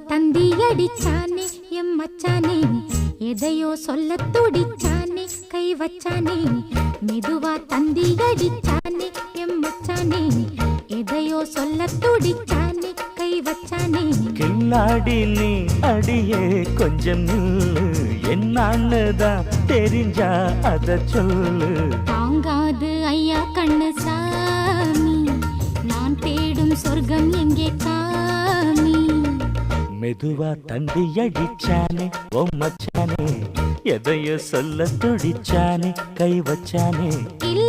தந்தி அடிச்சானே M மச்சானே, எதையோ சொல்ல துடிச்சானே கை வச்சானே. மெதுவா தந்தி அடிச்சானே எம் மச்சானே, எதையோ சொல்ல துடிச்சானே கை வச்சானே. கில்லாடி நீ அடியே கொஞ்சம் நில்லு, என்னான்னுதான் தெரிஞ்சா அத சொல்லு. தாங்காது ஐயா கண்ணு சாமி, நான் தேடும் சொர்க்கம் எங்கே காமி. மெதுவா தந்தி அடிச்சானே ஓ மச்சானே, எதையோ சொல்ல துடிச்சானே கை வச்சானே. இல்ல